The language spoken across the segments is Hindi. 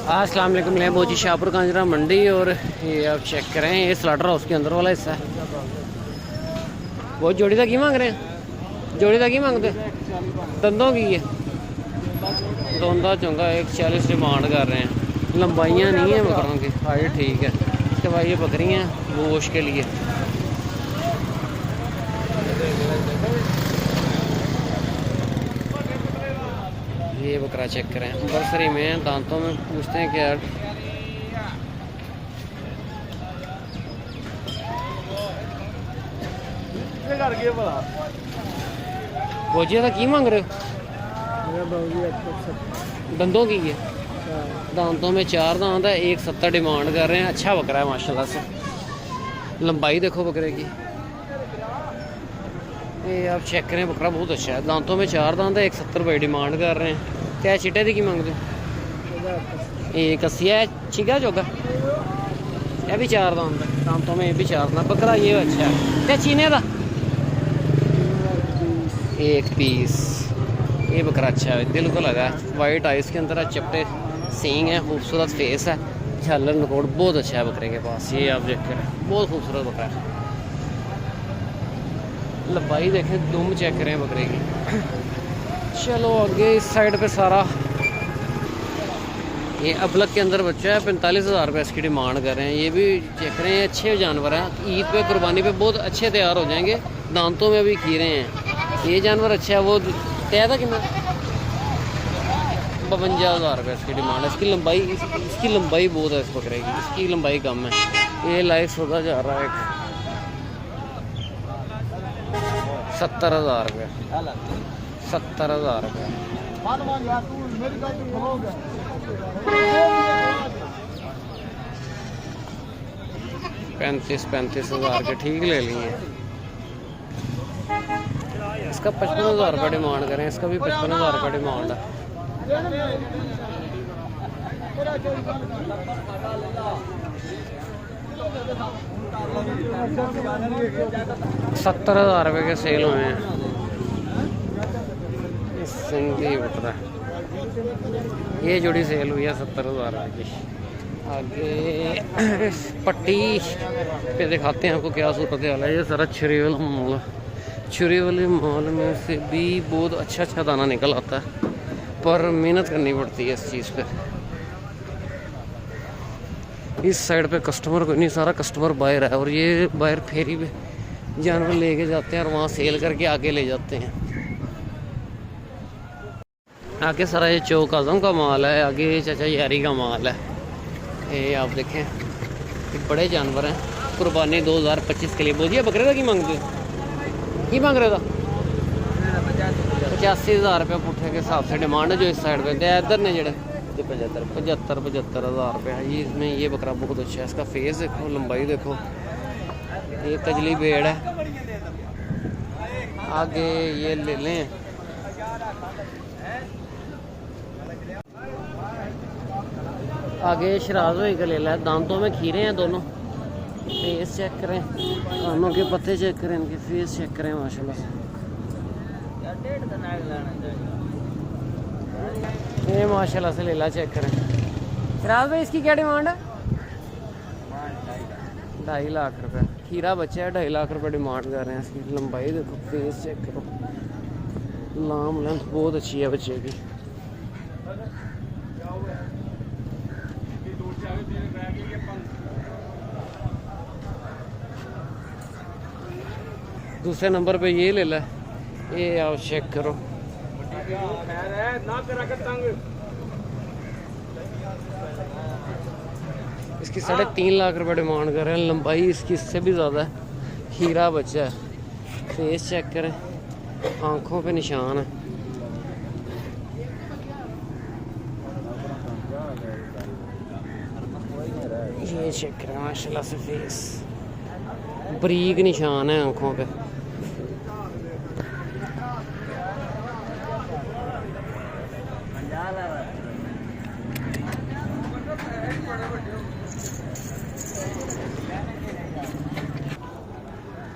अस्सलाम वालेकुम। लेमोजी शाहपुर कांजरा मंडी। और ये आप चेक करें, ये स्लाटर हाउस के अंदर वाला हिस्सा है। वो जोड़ी का की मांग रहे हैं? जोड़ी का की मांगते? दंदों की है, दोंदा चुंगा 140 डिमांड कर रहे हैं। लंबाइयाँ नहीं है बकरों की, हाइट ठीक है। इसके बाद ये बकरियाँ गोश्त के लिए। ये बकरा चेक करें, बरसरी में दांतों में पूछते हैं क्या। भोजिया का की मांग रहे हो? दंदों की है, दांतों में 4 दांत है, 170 डिमांड कर रहे हैं। अच्छा बकरा है माशाल्लाह से। लंबाई देखो बकरे की, ये आप चेक करें, बकरा बहुत अच्छा है। दांतों में 4 दांत है, 170 रुपये डिमांड कर रहे हैं। क्या चिट्टे की मांगते? ये कसिया है, छिगा चोगा, यह भी 4 दांत है। दांतों में ये भी 4 दांत। बकरा ये अच्छा है। क्या चीने का 1 पीस। ये बकरा अच्छा है, दिल को लगा है। वाइट आइस के अंदर चपटे सींग है, खूबसूरत फेस है, झालर नकोड़ बहुत अच्छा है बकरे के पास। ये आप देख कर, बहुत खूबसूरत बकरा है। लंबाई देखें, दुम चेक करें बकरे की। चलो आगे इस साइड पे सारा ये अबलक के अंदर बच्चा है। 45,000 रुपये इसकी डिमांड कर रहे हैं। ये भी चेक करें, अच्छे जानवर हैं। ईद पे कुर्बानी पे बहुत अच्छे तैयार हो जाएंगे। दांतों में भी खीरे हैं। ये जानवर अच्छा है। वो तय था कितना? 52,000 रुपये इसकी डिमांड है। इसकी लंबाई बहुत है इस बकरे की, इसकी लंबाई कम है। ये लाइफ सौदा जा रहा है 70,000 रुपये। 70,000 रुपये। 35,000 के ठीक ले लिए। इसका 55,000 रुपये डिमांड करें। इसका भी 55,000 रुपये डिमांड है। 70,000 रुपये के सेल हुए हैं। सिंधी बकरा ये जोड़ी सेल हुई है 70,000 रुपये की। आगे पट्टी पे दिखाते हैं आपको क्या सूरत हाल है। ये सारा छुरी वाला माल है। छुरी वाले माल में से भी बहुत अच्छा दाना निकल आता है, पर मेहनत करनी पड़ती है इस चीज़ पे। इस साइड पे कस्टमर को नहीं, सारा कस्टमर बाहर है। और ये बाहर फेरी पे जानवर लेके जाते हैं और वहाँ सेल करके आगे ले जाते हैं। आगे सारा ये चौक आज़म का माल है। आगे चाचा यारी का माल है। ये आप देखें, ये बड़े जानवर हैं। कुर्बानी 2025 के लिए। बोलिए बकरे का की मांगते हो? की मांग रहे था? 85,000 रुपये पुट्ठे के हिसाब से डिमांड है। जो इस साइड पे इधर ने जड़े 75,000 रुपये है। ये इसमें ये बकरा बहुत अच्छा है। इसका फेस देखो, लंबाई देखो। ये कजली बेड़ है। आगे ये ले लें। आगे शराज भाई का ले ला है। दांतों में खीरे हैं दोनों। फेस चेक करें, कानों के पत्ते चेक करें, इनके फेस चेक करें माशाल्लाह से। ये माशाल्लाह से लेला चेक करें। शराज भाई इसकी क्या डिमांड है? 2.5 लाख रुपए। खीरा बच्चा है, 2.5 लाख रुपए डिमांड कर रहे हैं। इसकी लंबाई देखो, फेस चेक करो, लाम लेंथ बहुत अच्छी है बच्चे की। दूसरे नंबर पे ये ले ला, ये आप चेक करो। इसकी 3.5 लाख रुपए डिमांड कर रहे हैं। लंबाई इसकी इससे भी ज़्यादा है। हीरा बच्चा है। फेस चेक करें, आंखों पे निशान है। ये चेक करें माशाल्लाह से, फेस बारीक निशान है आंखों पे।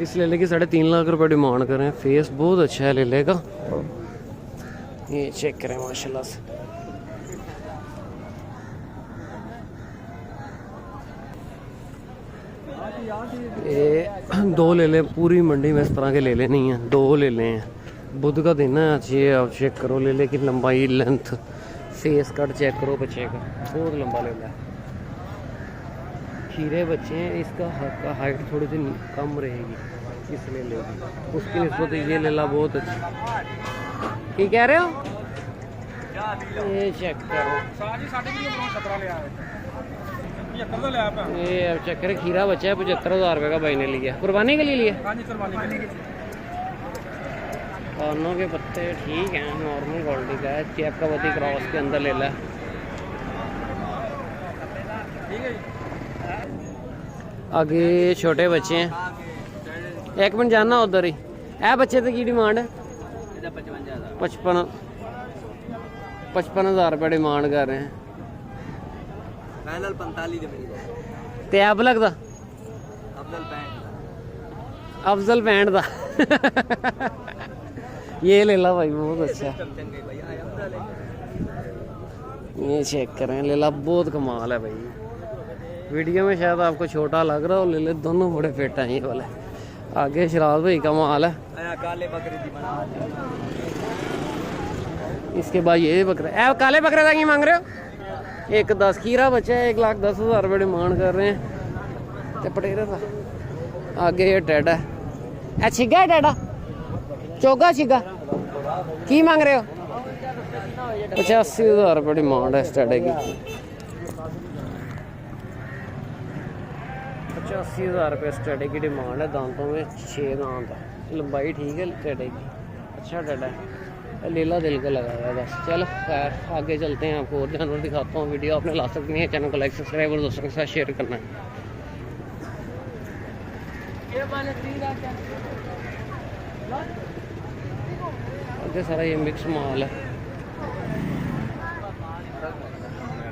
इस लेले की 3.5 लाख रुपए डिमांड कर रहे हैं। फेस बहुत अच्छा है लेले का। ये चेक करें माशाल्लाह से। ये 2 ले लें, पूरी मंडी में इस तरह के ले लेनी है, 2 ले लें। बुध का दिन है आज, ये आप चेक करो, ले ले कि लंबाई, लेंथ, फेस कट चेक करो बच्चे का, बहुत लंबा ले रहा है। खीरे बच्चे हैं, इसका हाइट थोड़ी सी कम रहेगी, इसलिए लेगी, उसकी निस्बत ये ले ला बहुत अच्छी। क्या कह रहे हो? ये चेक करो, ये अब चेक करें, खीरा बच्चा है 75,000 रुपये का भाई ने लिया, कुर्बानी के लिए लिया। कानों के पत्ते ठीक हैं, नॉर्मल क्वालिटी का है, चेपकावती क्रॉस के अंदर ले ला। आगे छोटे बच्चे हैं, 1 मिनट जानना उधर ही। ए बच्चे की डिमांड है 55,000 रुपये डिमांड कर रहे हैं। ते ऐप लगदा अफजल पैंट दा ये ले ला भाई, बहुत अच्छा, ये चेक करें, ले ला, बहुत कमाल है भाई। वीडियो में शायद आपको छोटा लग रहा हो, ले ले, दोनों बड़े फिट हैं ये वाले। आगे शराब भाई कमाल है। इसके बाद ये बकरा, काले बकरे का क्या मांग रहे हो? 1,10 खीरा बच्चा है, 1,10,000 रुपये डिमांड कर रहे हैं। ते पटेरा था आगे, ये टेडा है, छिगा है टेडा, चोगा छिगा, की मांग रहे हो? 85,000 रुपये डिमांड है इस टेडे की। 85,000 रुपये इस टेडे की डिमांड है। दांतों में 6 दांत है, लंबाई ठीक है टेडे की, अच्छा टेडा है, लीला दिल को लगाया बस। चलो खैर आगे चलते हैं, आपको और जानवर दिखाता हूँ। वीडियो आपने ला सकती है, चैनल को लाइक सब्सक्राइब और दोस्तों के साथ शेयर करना है। आगे सारा ये मिक्स माल है,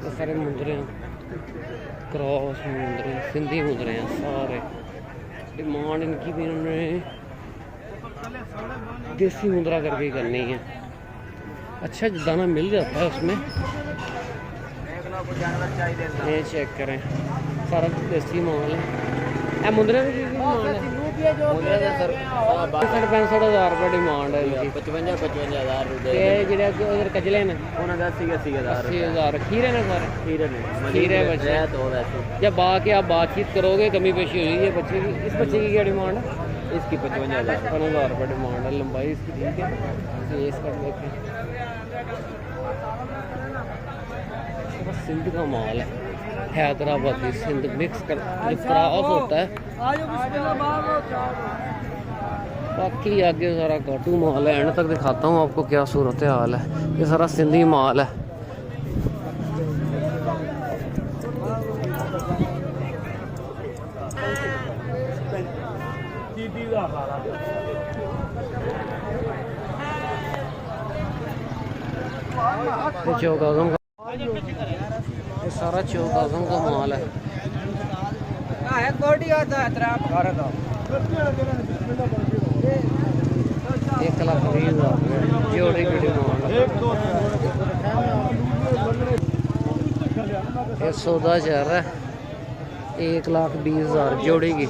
तो सारे मुंदरे हैं, क्रॉस मुंदरे, सिंधी मुंदरे हैं सारे। डिमांड इनकी भी उन्होंने देसी मुद्रा करके करनी है, अच्छा दाना मिल जाता है उसमें। ये चेक करें, सारा देसी माल है। मुद्रे की डिमांड है, 65,000 रुपये डिमांड है इनकी। 55,000 रुपये कचले ने 80,000। खीरे ने सारे खीरे बच्चे तो वैसे जब बाकी आप बातचीत करोगे कमी पेशी हो जाएगी। बच्चे की, इस बच्चे की क्या डिमांड है? इसकी 55,000 रुपये डिमांड है। लंबाई इसकी ठीक है, फेस कट देखें, सिंध का माल है, हैदराबादी सिंध मिक्स कर जो क्रॉस होता है। बाकी आगे सारा घाटू माल है, एंड तक दिखाता हूँ आपको क्या सूरत हाल है। ये सारा सिंधी माल है। चौक आजम का, ये सारा चौक आजम का माल है। 1,20,000 जोड़ी की डिमांड है। ये सौदा चल रहा है 1,20,000 जोड़ी की।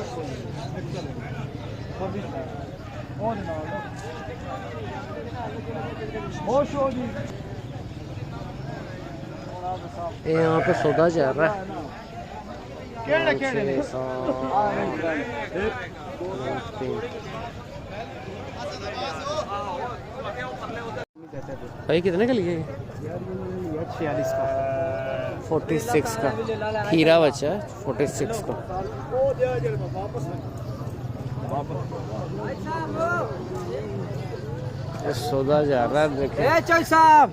ये यहाँ पे सौदा चल रहा है। भाई कितने का लिए? 46 का, 46 का खीरा बचा है, 46 का। ये सौदा जा रहा है, देखिए साहब।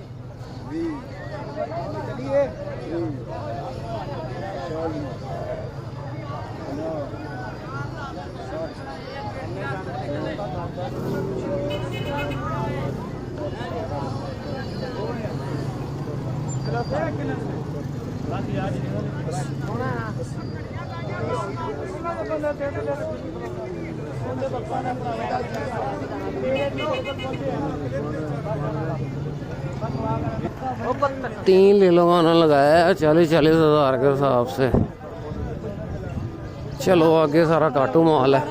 तीन ले लो गाना लगाया है 40,000 के हिसाब से। चलो आगे सारा काटू माल है,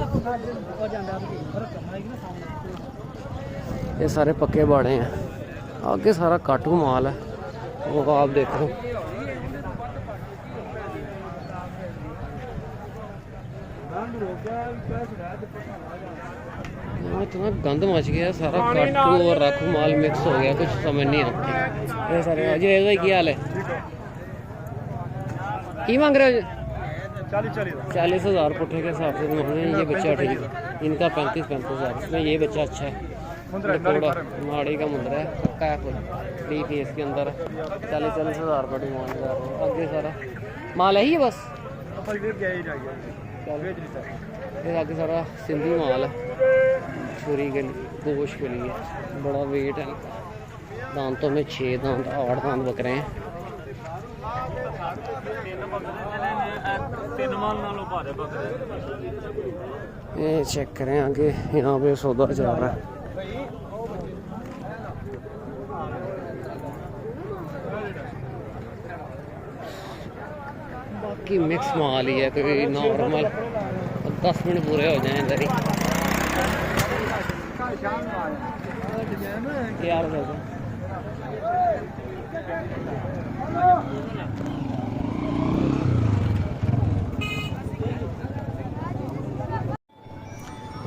ये सारे पक्के बाड़े हैं, आगे सारा काटू माल है। वो आप देखो इतना गंद मच गया, सारा काटू और राखू माल मिक्स हो गया, कुछ समझ नहीं आती। ये सारे अजय की हाल है, की मांग रहे हो? 40,000 पुट्ठे के हिसाब से मांगे। ये बच्चा ठीक, इनका 35,000 इसमें ये बच्चा अच्छा है, नाड़ी का मुंदरा है, पक्का है फुल डी पी एस के अंदर। 40,000 रुपये डिमांड कर रहे हैं। आगे सारा माल है ही बस, ये आगे सारा सिंधी माल है, छुरी के लिए, गोश्त के लिए, बड़ा वेट है। दांतों में 6 दांत 8 दांत बकरे हैं। ये चेक करें आगे, यहाँ पे सौदा चल रहा है। बाकी मिक्स माल ही है, कोई नॉर्मल 10 मिनट पूरे हो जाए इधर ही। यार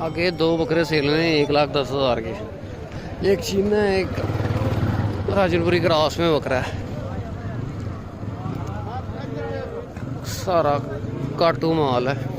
आगे 2 बकरे सेल में 1,10,000 के, एक चीना है, एक राजनपुरी क्रॉस में बकरा है। सारा काटू माल है।